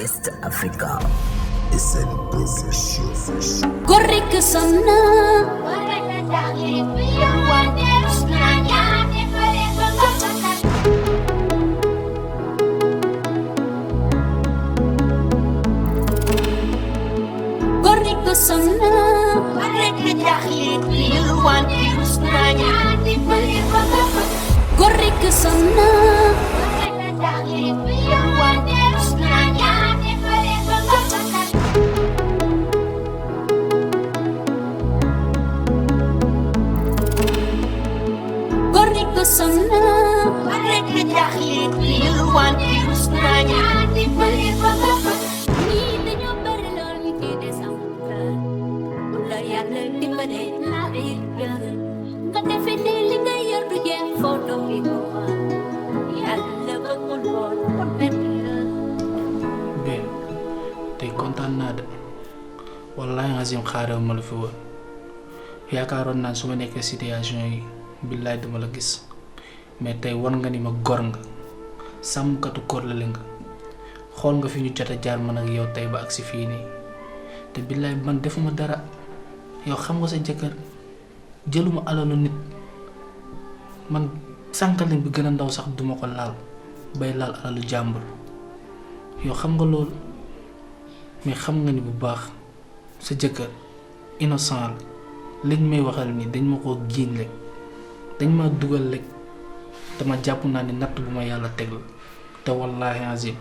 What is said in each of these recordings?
West Africa. SN Production. Corre que sana. Corre que sana. Corre que sana. Corre que sana. Ben tey kontaan naa de wallaahi azim xaaral ma la fi woon yaakaaroon naa su ma nekkee situation yi billaay dama la gis mais tey war nga ni ma gor nga sàmmkatu korlale nga xool nga fi ñu jot a jaar man ak yow tey ba agsi fii nii te billaay man defuma dara yow xam nga sa jëkkër jëluma alalu nit man sànqalin bi gën a ndaw sax duma ko laal bay laal alalu jàmbur yow xam nga loolu mais xam nga ni bu baax sa jëkkër innocent la liñ may waxal ni dañ ma ko giiñ rek dañ ma dugal rek dama jàpp naa ni natt bu ma yàlla teg la te wallaahi azim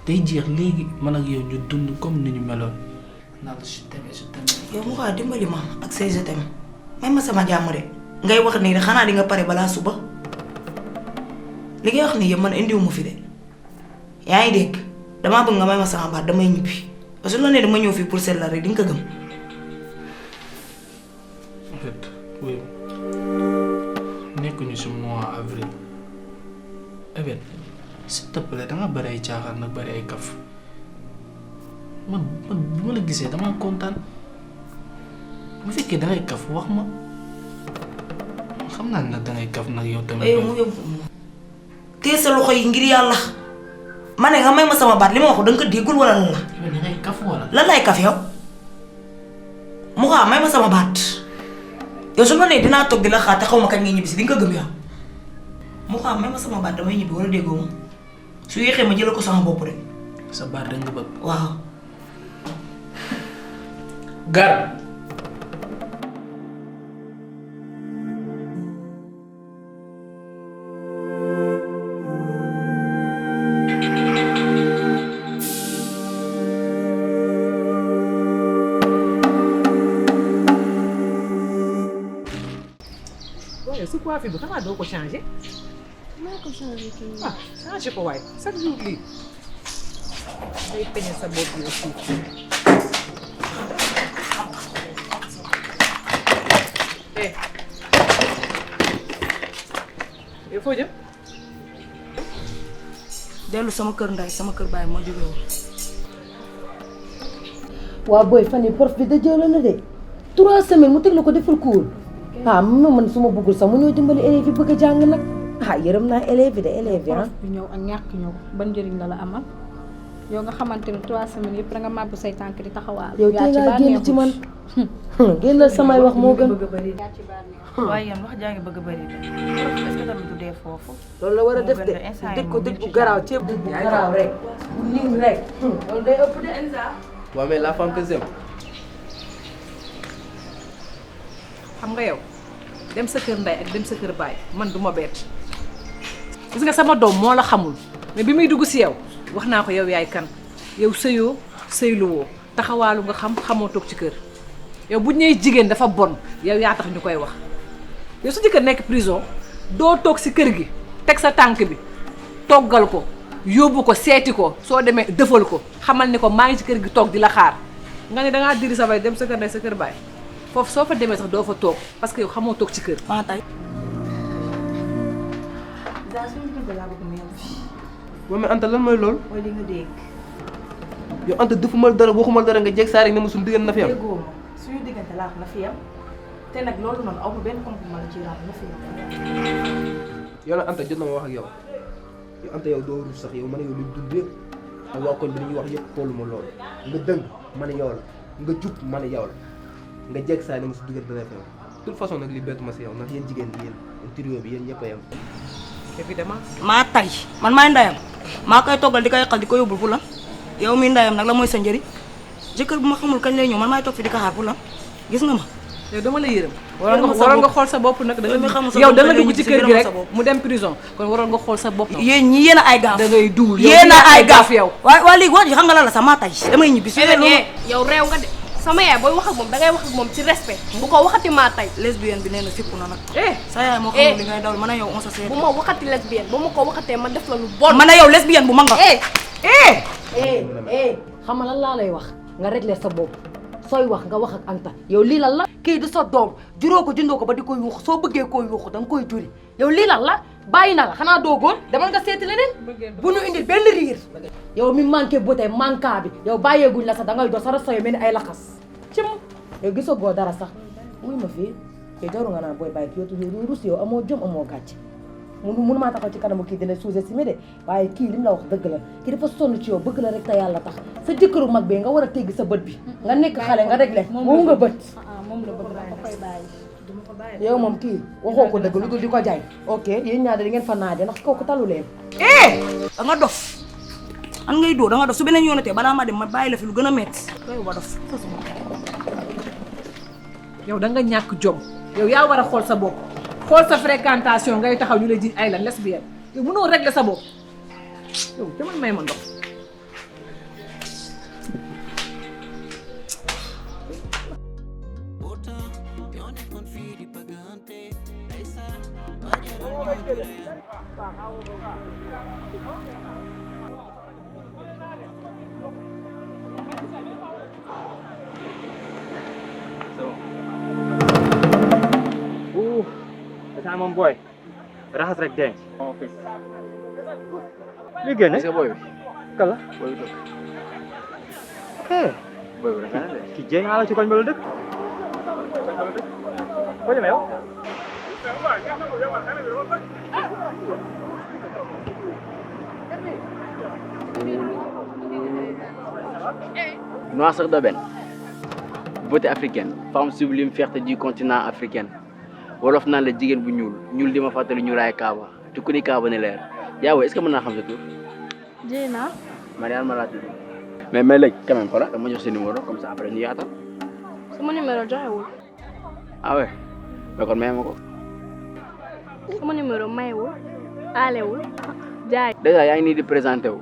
day jeex léegi man ak yow ñu dund comme ni ñu meloon naa la su tamee yow mu xaa dimbali ma ak say je t'aime may ma sama jàmm de ngay wax nii xanaa di nga pare balaa suba li ngay wax nii yëpp man indiwu ma fi de yaa ngi dégg damaa bëgg nga may ma sama baat damay ñibbi parce que su la nee dama ñëw fii pour seet la rek di nga ko gëm. en fait oui nekkuñu si mois avril evet s'il te plaît danga bari ay caaxaan nag bari ay kaf man bu ma la gisee dama kontaan bu fekkee dangay kaf wax ma xam naa ne nag dangay kaf nag yow tamit. mu yóbbu tee sa loxo yi ngir yàlla ma ne nga may ma sama baat li ma wax danga ko déggul wala lan la. yow dangay kaf wala. lan lay kaf yow mu xaa may ma sama baat yow su ma nee dinaa toog di la xaar te xaw ma kañ ngay ñibbi si di nga ko gëm yow mu xaa may ma sama baat damay ñibbi wala déggoo ma su yéexee ma jëlee ko sama bopp de. sa baat da nga bëgg. waaw. gar. su coiffure bi xanaa doo ko changé. maa ko changé kii. ah changé ko waaye chaque jour lii day peñe sa bopp bi aussi. yow foo jëm. dellu sama kër nday sama kër baay ma jóge woon. waa booy fan yi prof bi da jëla na de 3 semaines mu teg la ko defal cours. ah man su ma bëggul sax mu ñëw dimbali élèves yi bëgg a jàng nag ah yërëm naa élèves yi de élèves yi ah. prof bi ñëw ak ñàkk ñëw ban njëriñ la la amal yow nga xamante ne 3 semaines yëpp da nga màbb say tànk di taxawaal. yow tey ngaa génn ci man génnal samay wax moo gën. waaye yéen wax jaa ngi bëgg a bëri de. est-ce que tamit du dee foofu. loolu la war a def de dëj ko dëj bu garaaw ceeb bu garaaw rek bu niin rek loolu day ëpp de Enza. waaw mais la femme que j'aime. xam nga yow dem sa kër ndey ak dem sa kër baay man du ma bett gis nga sama doom moo la xamul mais bi muy dugg si yow wax naa ko yow yaay kan yow sëyoo sëyluwoo taxawaalu nga xam xamoo toog ci kër yow bu ñëwee jigéen dafa bon yow yaa tax ñu koy wax yow su jëkkër nekk prison doo toog si kër gi teg sa tànk bi toggal ko yóbbu ko seeti ko soo demee dëfal ko xamal ni ko maa ngi ci kër gi toog di la xaar nga ne dangaa diri sa bay dem sa kër ndey sa kër baay foofu soo fa demee sax doo fa toog parce que yow xamoo toog ci kër. maa tay. waaw mais Anta lan mooy loolu. mooy li nga dégg. yow Anta defuma dara waxuma dara nga jeg saa rek ne ma suñu diggante na fi am. déggoo ma suñu diggante laax na fi am te nag loolu noonu aw ma benn compliment la ci laax na fi am. yow nag Anta jot na ma wax ak yow yow Anta yow doo rus sax yow man yow luñ dund yëpp ak waa koñ bi li ñuy wax yëpp xooluma loolu nga dëng ma ne yow la nga jub ma ne yow la nga jeg saa ne ma si diggante dana feew de toute façon nag li bettu ma si yow ndax yéen jigéen bi yéen trio bi yéen ñëpp a yem. évidemment. maa tay man maay ndayam maa koy toggal di ko yàqal di ko yóbbul pour la yow mi ndayam nag la mooy sa njëriñ jëkkër bu ma xamul kañ lay ñëw man maay toog fi di ko xaar pour la gis nga ma. yow dama la yërëm. waroon nga xool sa bopp nag yow mi xamul sa yow bopp da nga da ngay dugg ci ñibbi si kër gi rek sa bopp. mu dem prison kon waroon nga xool sa bopp. yéen ñi yéen a ay gaaf da ngay duul yéen a ay gaaf yow. waaye léegi wax ji xam nga lan la sax maa tay damay ñibbi si yow réew nga de sama yaay booy wax ak moom dangay wax ak moom ci respect bu ko waxati maa tay lesbienne bi nee na sippu na nag eh sa yaay moo xamul li ngay daw man a yow on se sait bu ma waxati lesbienne bu ma ko waxatee ma def la lu bon man a yow lesbienne bu mag nga xam nga lan laa lay wax nga régler sa bopp sooy wax nga wax ak Anta yow lii lan la kii du sa doom juróo ko jëndoo ko ba di ko yuuxu soo bëggee koo yuuxu da nga koy juri yow lii lan la bàyyi na la xanaa doogoon demal nga seeti leneen bu ñu indil benn riir yow mi manqué beauté manquant bi yow bàyyeeguñ la sax da ngay doon sa rasta yo mel ni ay laxas ci ma yow gisoo goo dara sax wuy ma fii yow jaru nga naan booy bàyyi ki yow rus yow amoo jom amoo gàcce munu maa taxaw ci kanamu kii dina sous-estimé de waaye kii li mu la wax dëgg la kii dafa sonn ci yow bëgg la rek te yàlla tax sa jëkkëru mag bee nga war a teggi sa bët bi nga nekk xale nga réglé moom nga bët moom la bëgg naa koy bàyyi duma ko bàyyi yow moom kii waxoo ko dëgg lu dul di ko jaay ok yéen ñaar di ngeen fa naaje ndax kooku talu leen da nga dof an ngay doo da nga dof su beneen yoonatee balaa ma dem ma bàyyi la fi lu gën a métti doy ba dof yow da nga ñàkk jom yow yaa war a xool sa bopp xool sa fréquentation ngay taxaw ñu lay ji ay lan lesbienne yow mënoo régler sa bopp yow demal may ma ndox Esa moom booy raxas rek denc. ok. li génne. est-ce que booy bi. kala. booy bi dëkk. booy bi rafet na de. kii jéem a la ci koñ ba la dëkk. foo jëmee yow. Noir d'aubaine, beauté africaine, femme sublime, fierté du continent africain. Wolof naan la jigéen bu ñuul di ma fàttali ñu raay Kaaba te ku ni Kaaba ne leer yaa est-ce que mën naa xam sa tur. Dieyna. Mariane ma laa tudd. mais léegi quand même xoolal dama jox sa numéro comme ça après ñu yaatal. sama numéro joxewul ah ouais mais kon may ma ko. sama numéro mayewul aalewul jaay. déjà yaa ngi nii di présenté wu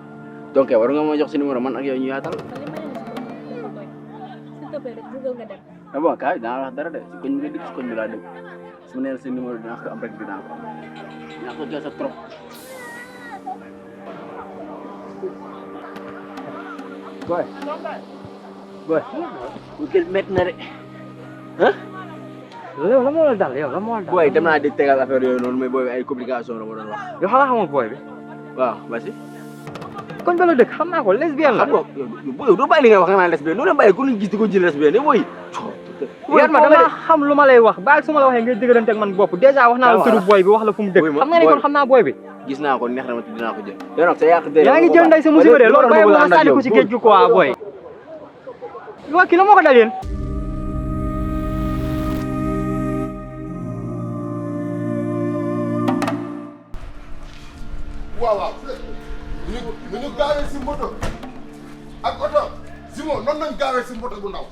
donc war nga ma jox sa numéro man ak yow ñu yaatal. s'il te plaît rek bëggal nga dem. mais bon kaay dinaa wax dara de si koñ bi nga dëkk si koñ bi laa dëkk su ma nee la sa numéro dinaa ko am rek dinaa ko am dinaa ko jox sa trop. boy bu gën métti na de ah. yow la moo la dal yow la moo la dal. booy dem naa di tegal affaire yooyu noonu mais booy bi ay complication la ma doon wax. yow xanaa xamoo booy bi. waaw vas-y. koñ ba la dëkk xam naa ko lesbienne la. xam nga yow doo bàyyi li nga wax nga naan lesbienne doo leen bàyyi ku ñu gis di ko jël lesbienne booy. yéen ma dama xam lu ma lay wax baal su ma la waxee ngay dëgërante ak man bopp déjà wax naa la turu booy bi wax la fu mu dëkk xam nga ni kon xam naa booy bi. gis naa ko neex na ma te dinaa ko jël. yow nag sa yàq yaa ngi jël nday sa musiba de loolu bàyyi ma sànni ko ci géej gi quoi booy. waa kii la moo ko dal yéen. waaw ñu gaawee si moto ak oto Simon noonu nañ gaawee si moto bu ndaw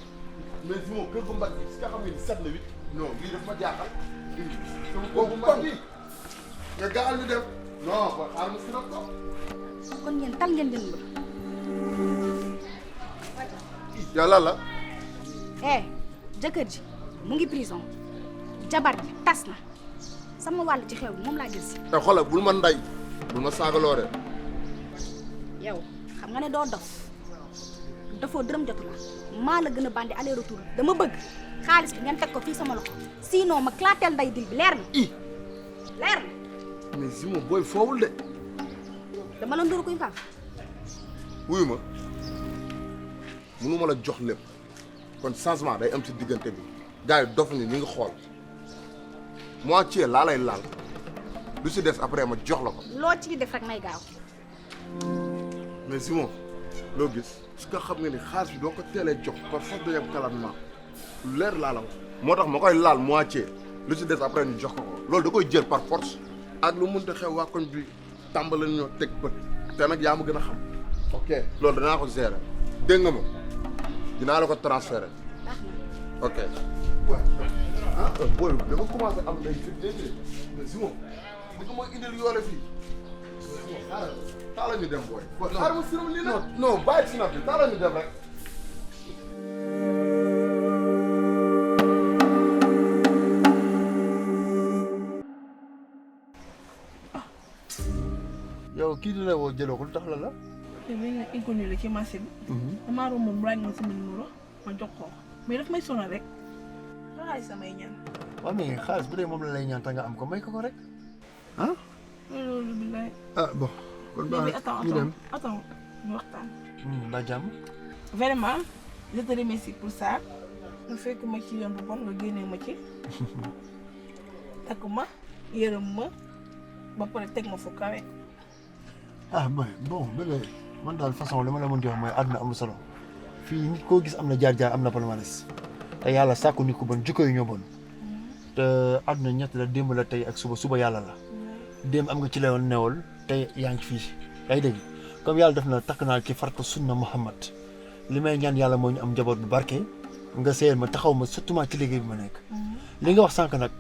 mais Simon kër gu mag bi si nga xam ne ni 7 la 8 non lii daf ma jaaxal sama kër bu mag bi nga gaawal ñu dem non kon xaaral ma si nag ko kon ngeen tal ngeen den ba. yàlla la jëkkër ji mu ngi prison jabar ji tas na sama wàll ci xew bi moom laa jël si. te xoolal bul ma nday bul ma saagaloo de yow xam nga ne doo dof dafoo dërëm jotu la maa la gën a bandi aller retour dama bëgg xaalis bi ngeen teg ko fii sama loxo sinon ma claateel nday dil bi leer na. leer na. mais Simon booy foowul de. dama la nduru kuy faaf. wuyu ma mënu ma la jox lépp kon changement day am ci diggante bi gars yi dof ni ñu ngi xool moitié laa lay laal lu si des après ma jox la ko. loo ci def rek may gaaw. mais Simon loo gis su ko xam nga ni xaalis bi doo ko teelee jox par force day am kalandement lu leer laa la wax moo tax ma koy laal moitié lu ci des après ñu jox ko loolu da koy jël par force ak lu mënta xew waa koñ bi tàmbali ñoo teg bët te nag yaa ma gën a xam ok loolu danaa ko gérer dégg nga ma dinaa la ko transférer ok. ah booy dafa commencé am day fi dégg mais si moom di ko ma indil yoole fii xaaral taala ñu dem booy. xaaral ma sinam lii la non bàyyi sinap bi taala ñu dem rek. yow kii dina woo jëloo ko lu tax la la. te benn inconnu la ci marché bi. damaa romb mu laaj ma sama numéro ma jox ko mais daf may sonal rek xaaral samay ñaan. waaw mais xaalis bu dee moom la lay ñaan ta nga am ko may ko ko rek ah. loolu billaay. ah bon kon baax na ñu dem attends ñu waxtaan. ba jàmm. vraiment je te remercie pour ça nga fekk ma ci yoon bu bon nga génnee ma ci takk ma yërëm ma ba pare teg ma fu kawe. ah bon bébé man daal façon li ma la mën di wax mooy àdduna amul solo fii nit koo gis am na jaar-jaar am na palmarès te yàlla sàkku nit ku bon jikko yi ñoo bon te àdduna ñett la démb la tey ak suba yàlla la démb am nga ci lewoon newol tey yaa ngi fii yaa ngi dégg comme yàlla def na takk naa ci farata sunna Muhammad li may ñaan yàlla moo ñu am njaboot bu barke nga seeyal ma taxaw ma surtout ci liggéey bi ma nekk li nga wax sànq nag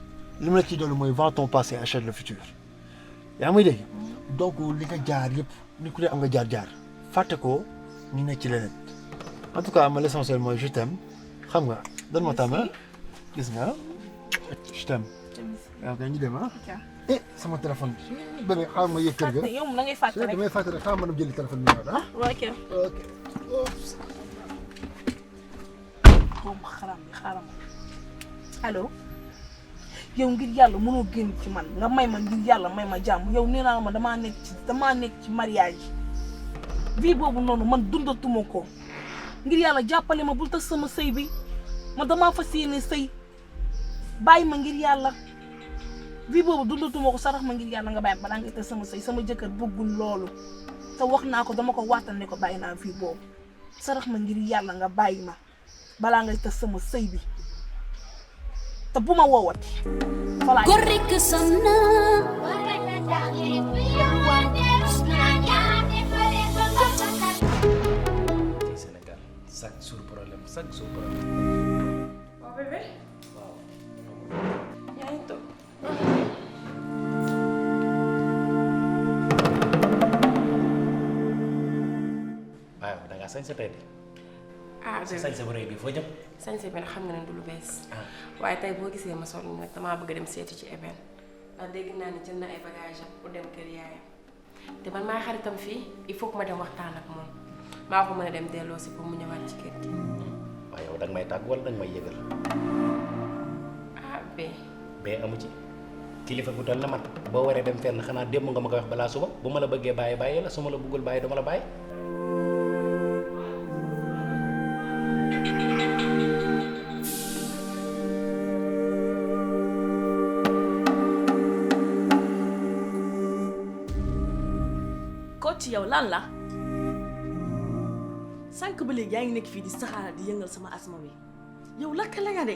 li ma la ciy dolli mooy vends ton passé achète le futur yaa ngi may dégg donc li nga jaar yëpp ni ku ne am nga jaar-jaar fàtte ko ñu nekk ci leneen en tout cas ma l'essentiel mooy je t'aime xam nga dan ma tàmm gis nga je t'aime waaw kay ñu dem sama téléphone bi bébé xaaral ma yëg kër ga yow moom da ngay fàtte rek damay fàtte rek xaaral ma dem jëli téléphone bi ñëwaat ok boobu xaaral ma allo yow ngir yàlla mënoo génn ci man nga may ma ngir yàlla may ma jàmm yow nee naa ma damaa nekk ci mariage vie boobu noonu man dundatuma ko ngir yàlla jàppale ma bul tas sama sëy bi ma damaa fas yéene sëy bàyyi ma ngir yàlla vie boobu dundatuma ko sarax ma ngir yàlla nga bàyyi balaa nga tas sama sëy sama jëkkër bëggul loolu te wax naa ko dama ko waatal ne ko bàyyi naa vie boobu sarax ma ngir yàlla nga bàyyi ma balaa ngay tas sama sëy bi te bu ma woowati. góor rekk sonn. Sénégal chaque jour problème. waaw bébé. waaw. yaa ngi toog. waaw da ngaa sañ sa tey de. ah sa sañ sa bu rëy bi foo jëm. sañse bi nag xam nga ne du lu bees waaye tey boo gisee ma sol nag damaa bëgg dem seeti ci Eben ndax dégg naa ni jël na ay bagage am pour dem kër yaayam te man maay xaritam fii il faut que ma dem waxtaan ak moom maa ko mën a dem delloo si pour mu ñëwaat ci kër gi. waaw yow danga may tàgg wala danga may yëgal. ah bee amu ci kilifa bu toll na man boo waree dem fenn xanaa démb nga ma koy wax balaa suba bu ma la bëggee bàyyi la su ma la bëggul bàyyi dama la bàyyi. ci yow lan la sànq ba léegi yaa ngi nekk fii di saxaara di yëngal sama asma bi yow lakk la nga de.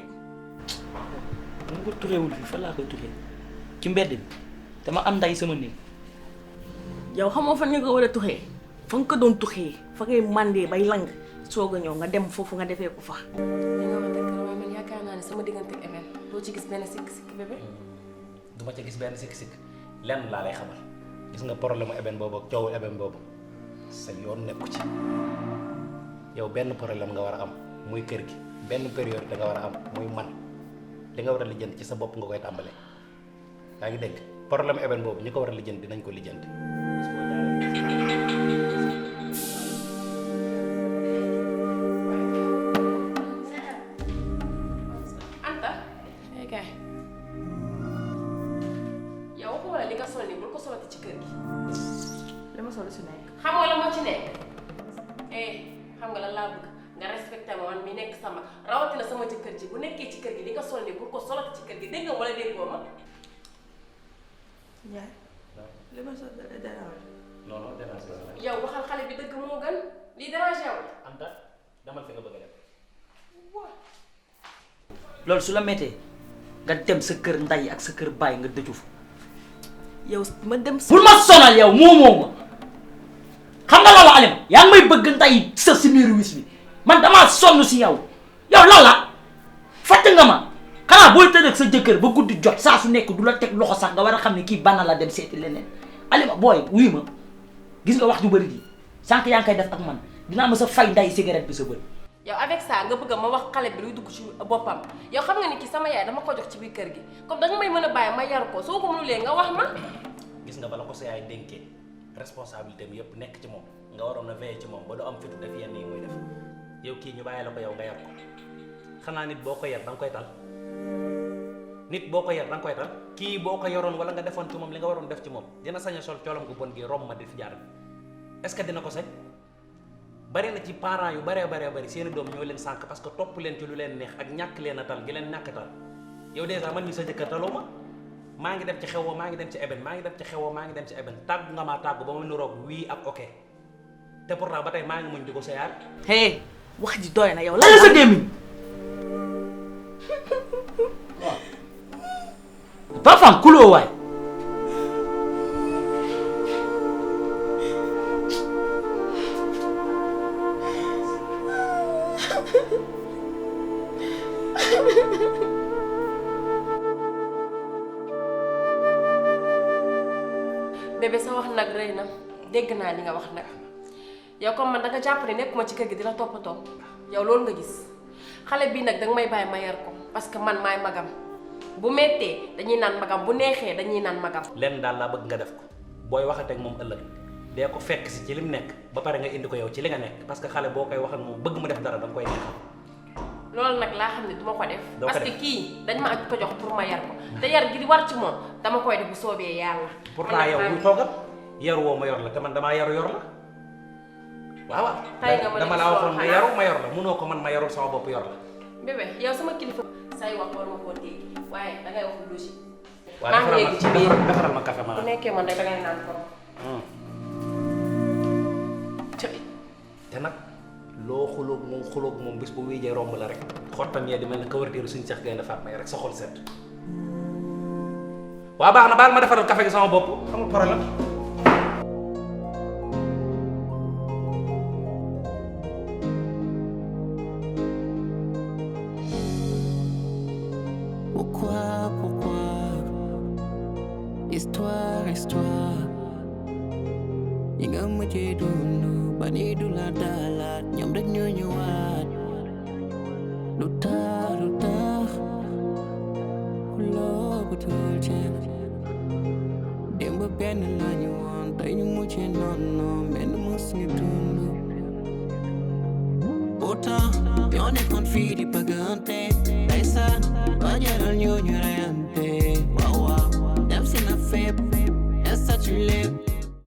mu ko tuxeewul fii fan laa koy tuxee ci mbedd bi dama am nday sama néeg. yow xamoo fan nga ko war a tuxee fa nga ko doon tuxee fa ngay màndee bay lang soog a ñëw nga dem foofu nga defee ko fa. li nga wax dëgg la waaye man yaakaar naa ne sama diggante ak Eben doo ci gis benn sikk-sikk bébé. du ma ca gis benn sikk-sikk lenn laa lay xamal. gis nga problème Eben boobu ak coowu Eben boobu sa yoon nekku ci yow benn problème nga war a am muy kër gi benn période da nga war a am muy man li nga war a lijjanti ci sa bopp nga koy tàmbalee yaa ngi dégg problème Eben boobu ñi ko war a lijjanti dinañ ko lijjanti. Anta kay yow waxuma la li nga sol nii bul ko solati ci kër gi. li ma sol si nekk. xam nga la moo ci nekk xam nga lan laa bëgg nga respecté ma man mi nekk sama rawatina sama jëkkër ji bu nekkee ci kër gi li nga sol nii bul ko solati ci kër gi dégg nga wala déggoo ma. Ndiaye li ma sol dara non non dérange la. yow waxal xale bi dëgg moo gën lii dérangé wu. Anta demal fi nga bëgg a dem. loolu su la méttee nga dem sa kër nday ak sa kër baay nga dëju fa. yow ma dem. bul ma sonal yow moomoo ma xam nga loolu Alima yaa ngi may bëgg nday sa si miiru wis bi man damaa sonn si yow yow lan la fàtt nga ma xanaa booy tëdd ak sa jëkkër ba guddi jot saa su nekk du la teg loxo sax nga war a xam ne kii banna la dem seeti leneen Alima booy wuyu ma gis nga wax ju bëri ji sànq yaa ngi koy def ak man dinaa ma sa fay nday cigarette bi sa bët. yow avec ça nga bëgg ma wax xale bi luy dugg ci boppam yow xam nga ni kii sama yaay dama ko jox ci biir kër gi comme danga may mën a bàyyi ma yar ko soo ko mënulee nga wax ma. gis nga bala ko sa yaay dénkee responsabilité bi yëpp nekk ci moom nga waroon a veiller ci moom ba du am fitu def yenn yi muy def yow kii ñu bàyyi la ko yow nga yar ko xanaa nit boo ko yar da nga koy tal nit boo ko yar da nga koy tal kii boo ko yoroon wala nga defoon ci moom li nga waroon def ci moom dina sañ a sol coolam gu bon gi romb ma di fi jaar est-ce que dina ko sañ bari na ci parents yu baree seeni doom ñoo leen sànq parce que topp leen ci lu leen neex ak ñàkk leen a tal gi leen ñàkk tal yow dèjà man mi sa jëkkër taloo ma maa ngi dem ci xewoo maa ngi dem ci eben maa ngi dem ci xewoo maa ngi dem ci eben tàggu nga maa tàggu ba ma niroog wii ak ok te pourtant ba tey maa ngi muñ di ko sa yaar. hey wax ji doy na yow. lan sa gémmiñ parfum kuloo waay. bébé sa wax nag rëy na dégg naa li nga wax nag yow comme man danga jàpp ne nekkuma ci kër gi dina toppatoo yow loolu nga gis xale bii nag danga may bàyyi ma yar ko parce que man maay magam bu méttee dañuy naan magam bu neexee dañuy naan magam. lenn daal laa bëgg nga def ko booy waxatee ak moom ëllëg dee ko fekk si ci lim nekk ba pare nga indi ko yow ci li nga nekk parce que xale boo koy wax ak moom bëgg mu def dara danga koy neexal. loolu nag laa xam ne duma ko def. parce que kii dañ ma ko jox pour ma yar ko te yar gi di war ci moom dama koy def bu soobee yàlla. pourtant yow buy toogal yaru woo ma yor la te man damaa yaru yor la waaw waaw. tey nga ma dama laa waxoon nga yaru ma yor la munoo ko man ma yarul sama bopp yor la. bébé yow sama kilifa say wax war ma koo dégg waaye dangay wax logique. waaw maa ngi yegg ci biir defaral ma café ma bu nekkee man rek dangay naan ko. te nag loo xuloog moom bis bu wéejee romb la rek xottam yee di mel ne kawarteeru suñu seex gaynde faat may rek sa xol set waaw baax na baal ma defaral café gi sama bopp amul problème. Histoire yi nga mujjee dund ba ni du la dalaat ñoom rek ñoo ñëwaat lu tax loo ko tul ceeb démb benn lañu woon tey ñu mujjee noonu benn mos ñu dund pourtant ñoo nekkoon fii di bëggante tey sax ba jaral ñoo ñu